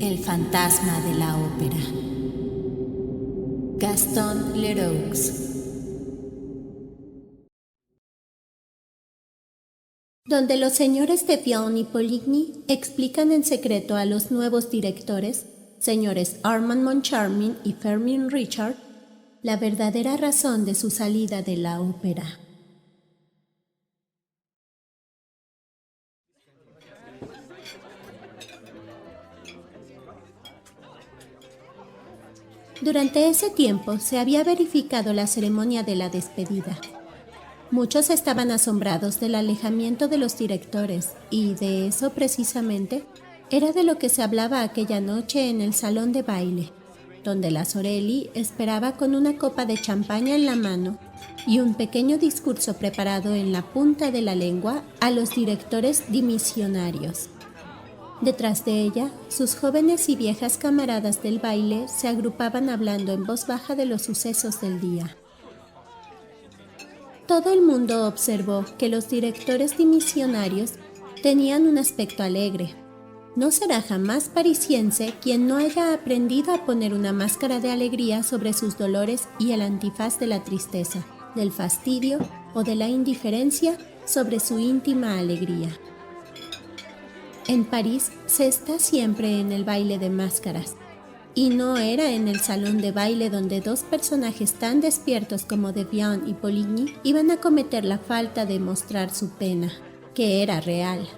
El fantasma de la ópera. Gaston Leroux. Donde los señores de Vian y Poligny explican en secreto a los nuevos directores, señores Armand Moncharmin y Firmin Richard, la verdadera razón de su salida de la ópera. Durante ese tiempo se había verificado la ceremonia de la despedida. Muchos estaban asombrados del alejamiento de los directores y de eso precisamente era de lo que se hablaba aquella noche en el salón de baile, donde la Sorelli esperaba con una copa de champaña en la mano y un pequeño discurso preparado en la punta de la lengua a los directores dimisionarios. Detrás de ella, sus jóvenes y viejas camaradas del baile se agrupaban hablando en voz baja de los sucesos del día. Todo el mundo observó que los directores dimisionarios tenían un aspecto alegre. No será jamás parisiense quien no haya aprendido a poner una máscara de alegría sobre sus dolores y el antifaz de la tristeza, del fastidio o de la indiferencia sobre su íntima alegría. En París se está siempre en el baile de máscaras, y no era en el salón de baile donde dos personajes tan despiertos como de Vian y Poligny iban a cometer la falta de mostrar su pena, que era real.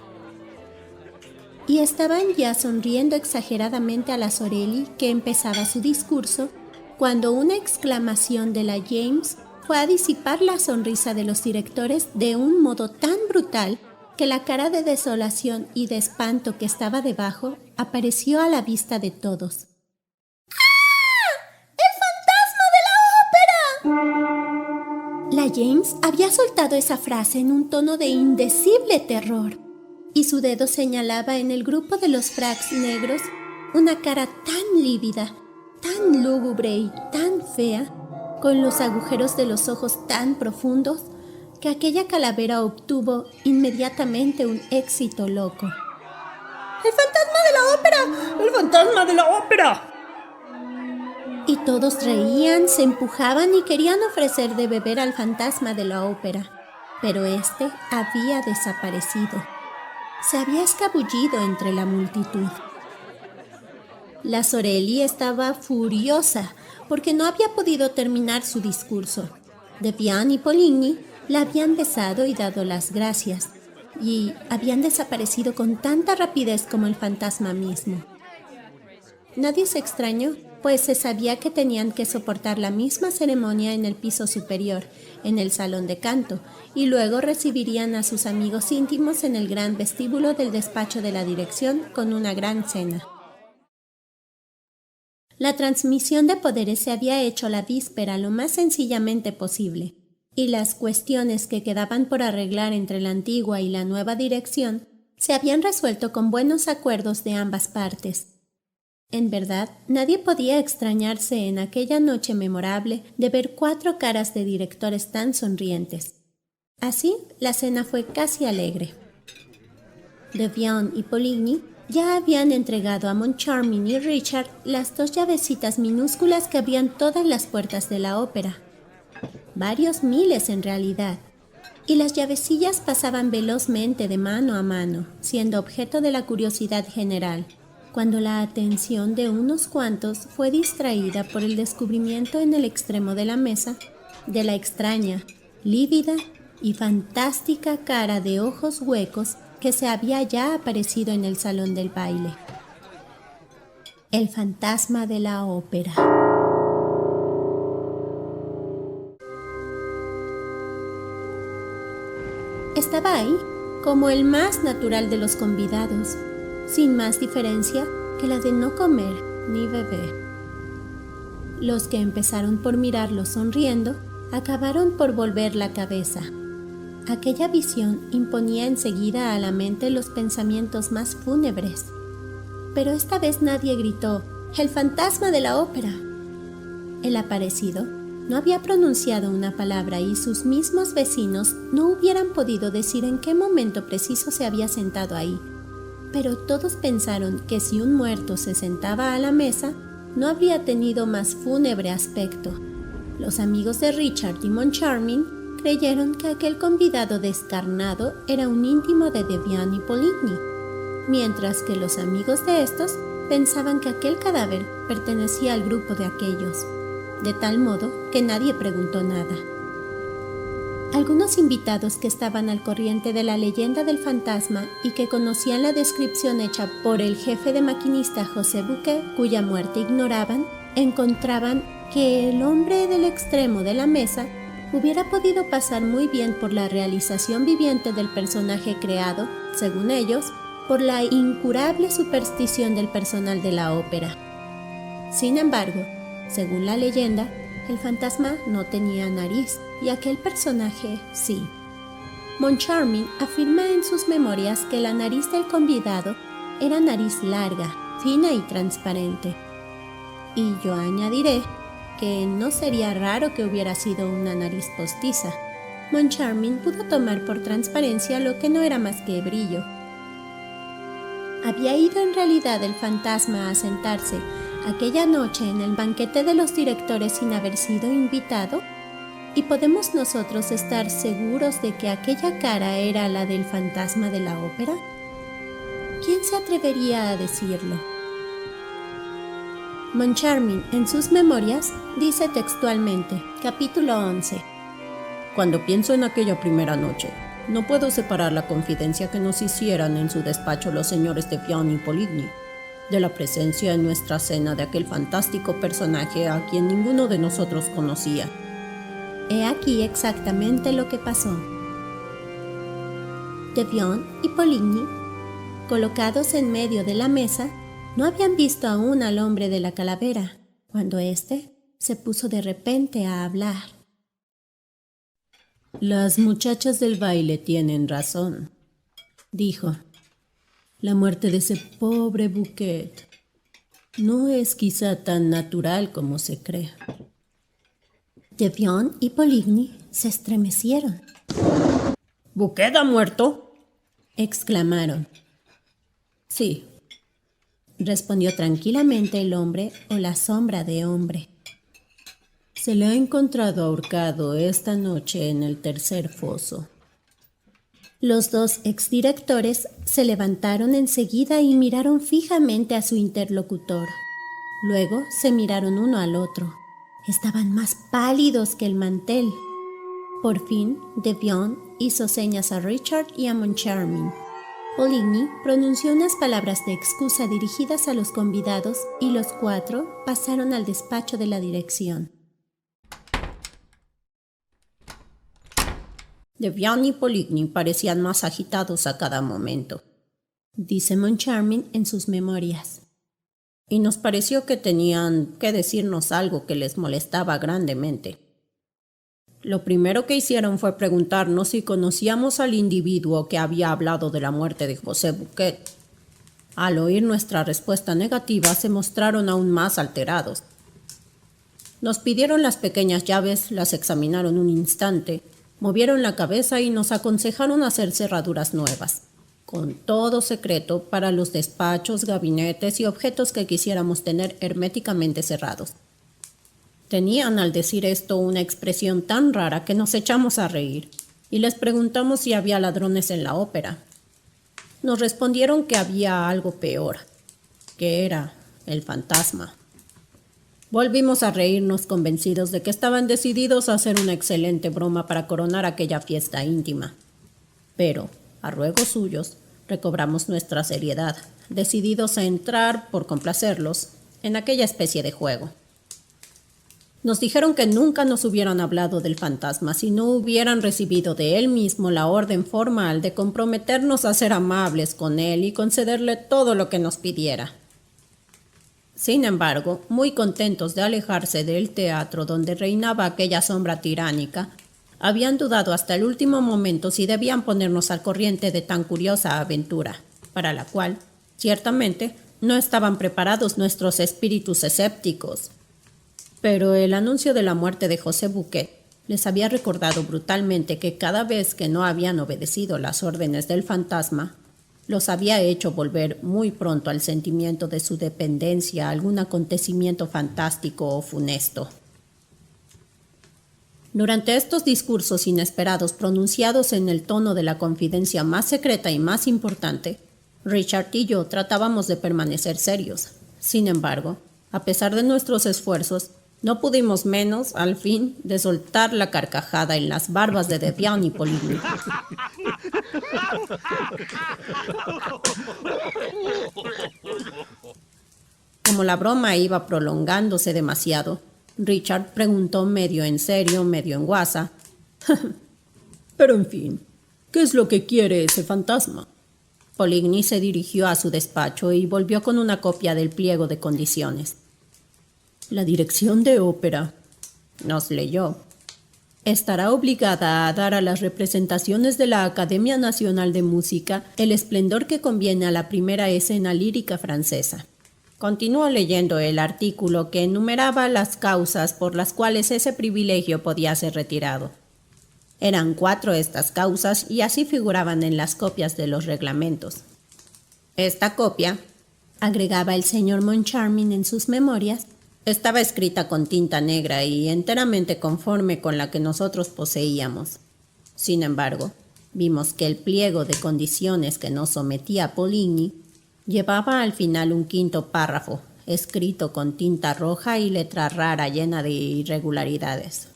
Y estaban ya sonriendo exageradamente a la Sorelli, que empezaba su discurso, cuando una exclamación de la James fue a disipar la sonrisa de los directores de un modo tan brutal que la cara de desolación y de espanto que estaba debajo apareció a la vista de todos. ¡Ah! ¡El fantasma de la ópera! La James había soltado esa frase en un tono de indecible terror, y su dedo señalaba en el grupo de los fracs negros una cara tan lívida, tan lúgubre y tan fea, con los agujeros de los ojos tan profundos, que aquella calavera obtuvo inmediatamente un éxito loco. ¡El fantasma de la ópera! ¡El fantasma de la ópera! Y todos reían, se empujaban y querían ofrecer de beber al fantasma de la ópera, pero este había desaparecido. Se había escabullido entre la multitud. La Sorelli estaba furiosa porque no había podido terminar su discurso. De Vian y Poligny la habían besado y dado las gracias, y habían desaparecido con tanta rapidez como el fantasma mismo. Nadie se extrañó, pues se sabía que tenían que soportar la misma ceremonia en el piso superior, en el salón de canto, y luego recibirían a sus amigos íntimos en el gran vestíbulo del despacho de la dirección con una gran cena. La transmisión de poderes se había hecho la víspera lo más sencillamente posible, y las cuestiones que quedaban por arreglar entre la antigua y la nueva dirección se habían resuelto con buenos acuerdos de ambas partes. En verdad, nadie podía extrañarse en aquella noche memorable de ver 4 caras de directores tan sonrientes. Así, la cena fue casi alegre. De Vian y Poligny ya habían entregado a Moncharmin y Richard las 2 llavecitas minúsculas que abrían todas las puertas de la ópera. Varios miles en realidad, y las llavecillas pasaban velozmente de mano a mano, siendo objeto de la curiosidad general, cuando la atención de unos cuantos fue distraída por el descubrimiento en el extremo de la mesa de la extraña, lívida y fantástica cara de ojos huecos que se había ya aparecido en el salón del baile. El fantasma de la ópera. Estaba ahí como el más natural de los convidados, sin más diferencia que la de no comer ni beber. Los que empezaron por mirarlo sonriendo, acabaron por volver la cabeza. Aquella visión imponía enseguida a la mente los pensamientos más fúnebres. Pero esta vez nadie gritó, ¡el fantasma de la ópera! El aparecido no había pronunciado una palabra y sus mismos vecinos no hubieran podido decir en qué momento preciso se había sentado ahí. pero todos pensaron que si un muerto se sentaba a la mesa, no habría tenido más fúnebre aspecto. Los amigos de Richard y Moncharmin creyeron que aquel convidado descarnado era un íntimo de Devian y Poligny, mientras que los amigos de estos pensaban que aquel cadáver pertenecía al grupo de aquellos, de tal modo que nadie preguntó nada. Algunos invitados que estaban al corriente de la leyenda del fantasma y que conocían la descripción hecha por el jefe de maquinista José Bouquet, cuya muerte ignoraban, encontraban que el hombre del extremo de la mesa hubiera podido pasar muy bien por la realización viviente del personaje creado, según ellos, por la incurable superstición del personal de la ópera. Sin embargo, según la leyenda, el fantasma no tenía nariz y aquel personaje sí. Moncharmin afirma en sus memorias que la nariz del convidado era nariz larga, fina y transparente. Y yo añadiré que no sería raro que hubiera sido una nariz postiza. Moncharmin pudo tomar por transparencia lo que no era más que brillo. ¿Había ido en realidad el fantasma a sentarse aquella noche en el banquete de los directores sin haber sido invitado? ¿Y podemos nosotros estar seguros de que aquella cara era la del fantasma de la ópera? ¿Quién se atrevería a decirlo? Moncharmin, en sus memorias, dice textualmente, capítulo 11. Cuando pienso en aquella primera noche, no puedo separar la confidencia que nos hicieran en su despacho los señores Devian y Poligny de la presencia en nuestra cena de aquel fantástico personaje a quien ninguno de nosotros conocía. He aquí exactamente lo que pasó. Devian y Poligny, colocados en medio de la mesa, no habían visto aún al hombre de la calavera, cuando éste se puso de repente a hablar. Las muchachas del baile tienen razón, dijo. La muerte de ese pobre Bouquet no es quizá tan natural como se cree. Devian y Poligny se estremecieron. ¿Bouquet ha muerto?, exclamaron. Sí, respondió tranquilamente el hombre o la sombra de hombre. Se le ha encontrado ahorcado esta noche en el tercer foso. Los dos exdirectores se levantaron enseguida y miraron fijamente a su interlocutor. Luego se miraron uno al otro. Estaban más pálidos que el mantel. Por fin, Devian hizo señas a Richard y a Moncharmin. Poligny pronunció unas palabras de excusa dirigidas a los convidados y los cuatro pasaron al despacho de la dirección. Devian y Poligny parecían más agitados a cada momento, dice Moncharmin en sus memorias. Y nos pareció que tenían que decirnos algo que les molestaba grandemente. Lo primero que hicieron fue preguntarnos si conocíamos al individuo que había hablado de la muerte de José Bouquet. Al oír nuestra respuesta negativa, se mostraron aún más alterados. Nos pidieron las pequeñas llaves, las examinaron un instante, movieron la cabeza y nos aconsejaron hacer cerraduras nuevas, con todo secreto para los despachos, gabinetes y objetos que quisiéramos tener herméticamente cerrados. Tenían al decir esto una expresión tan rara que nos echamos a reír y les preguntamos si había ladrones en la ópera. Nos respondieron que había algo peor, que era el fantasma. Volvimos a reírnos convencidos de que estaban decididos a hacer una excelente broma para coronar aquella fiesta íntima. Pero, a ruegos suyos, recobramos nuestra seriedad, decididos a entrar, por complacerlos, en aquella especie de juego. Nos dijeron que nunca nos hubieran hablado del fantasma si no hubieran recibido de él mismo la orden formal de comprometernos a ser amables con él y concederle todo lo que nos pidiera. Sin embargo, muy contentos de alejarse del teatro donde reinaba aquella sombra tiránica, habían dudado hasta el último momento si debían ponernos al corriente de tan curiosa aventura, para la cual, ciertamente, no estaban preparados nuestros espíritus escépticos. Pero el anuncio de la muerte de José Bouquet les había recordado brutalmente que cada vez que no habían obedecido las órdenes del fantasma, los había hecho volver muy pronto al sentimiento de su dependencia a algún acontecimiento fantástico o funesto. Durante estos discursos inesperados pronunciados en el tono de la confidencia más secreta y más importante, Richard y yo tratábamos de permanecer serios. Sin embargo, a pesar de nuestros esfuerzos, no pudimos menos, al fin, de soltar la carcajada en las barbas de Devian y Poligny. Como la broma iba prolongándose demasiado, Richard preguntó medio en serio, medio en guasa. Pero en fin, ¿qué es lo que quiere ese fantasma? Poligny se dirigió a su despacho y volvió con una copia del pliego de condiciones. La dirección de ópera, nos leyó, estará obligada a dar a las representaciones de la Academia Nacional de Música el esplendor que conviene a la primera escena lírica francesa. Continuó leyendo el artículo que enumeraba las causas por las cuales ese privilegio podía ser retirado. Eran 4 estas causas y así figuraban en las copias de los reglamentos. Esta copia, agregaba el señor Moncharmin en sus memorias, estaba escrita con tinta negra y enteramente conforme con la que nosotros poseíamos. Sin embargo, vimos que el pliego de condiciones que nos sometía Poligny llevaba al final un 5º párrafo, escrito con tinta roja y letra rara llena de irregularidades.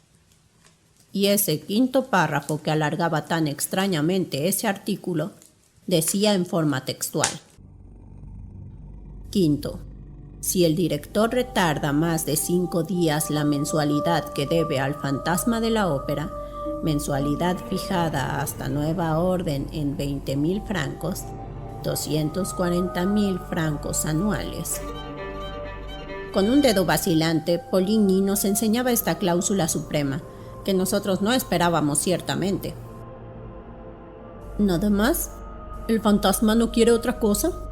Y ese 5º párrafo que alargaba tan extrañamente ese artículo decía en forma textual: Quinto, si el director retarda más de 5 días la mensualidad que debe al fantasma de la ópera, mensualidad fijada hasta nueva orden en 20.000 francos, 240.000 francos anuales. Con un dedo vacilante, Poligny nos enseñaba esta cláusula suprema, que nosotros no esperábamos ciertamente. ¿Nada más? ¿El fantasma no quiere otra cosa?,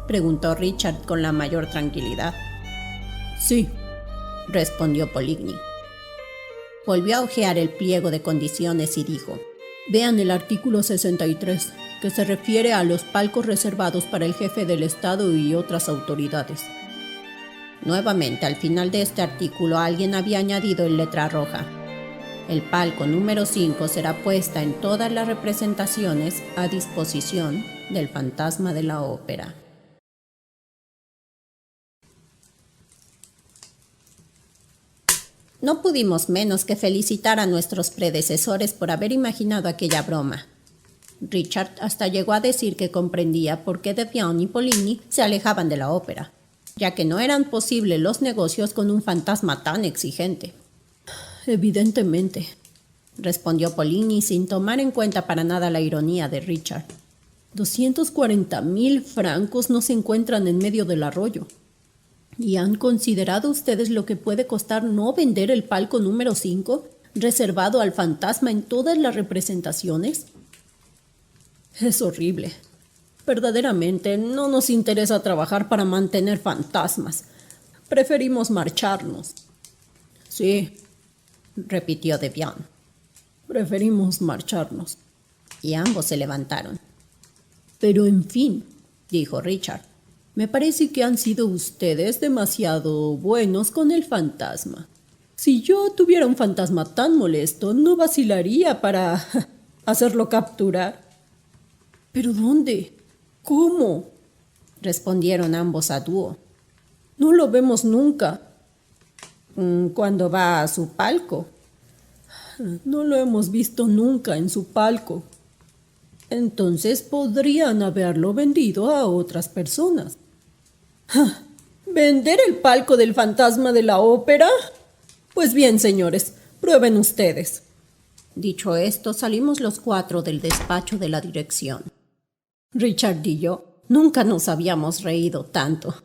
preguntó Richard con la mayor tranquilidad. Sí, respondió Poligny. Volvió a hojear el pliego de condiciones y dijo: Vean el artículo 63, que se refiere a los palcos reservados para el jefe del Estado y otras autoridades. Nuevamente, al final de este artículo, alguien había añadido en letra roja: el palco número 5 será puesta en todas las representaciones a disposición del fantasma de la ópera. No pudimos menos que felicitar a nuestros predecesores por haber imaginado aquella broma. Richard hasta llegó a decir que comprendía por qué Devian y Poligny se alejaban de la ópera, ya que no eran posibles los negocios con un fantasma tan exigente. Evidentemente, respondió Poligny sin tomar en cuenta para nada la ironía de Richard. 240.000 francos no se encuentran en medio del arroyo. ¿Y han considerado ustedes lo que puede costar no vender el palco número 5, reservado al fantasma en todas las representaciones? Es horrible. Verdaderamente no nos interesa trabajar para mantener fantasmas. Preferimos marcharnos. Sí, repitió Devian. Preferimos marcharnos. Y ambos se levantaron. Pero en fin, dijo Richard, me parece que han sido ustedes demasiado buenos con el fantasma. Si yo tuviera un fantasma tan molesto, no vacilaría para hacerlo capturar. ¿Pero dónde? ¿Cómo?, respondieron ambos a dúo. No lo vemos nunca. ¿Cuándo va a su palco? No lo hemos visto nunca en su palco. Entonces podrían haberlo vendido a otras personas. ¿Vender el palco del fantasma de la ópera? Pues bien, señores, prueben ustedes. Dicho esto, salimos los 4 del despacho de la dirección. Richard y yo nunca nos habíamos reído tanto.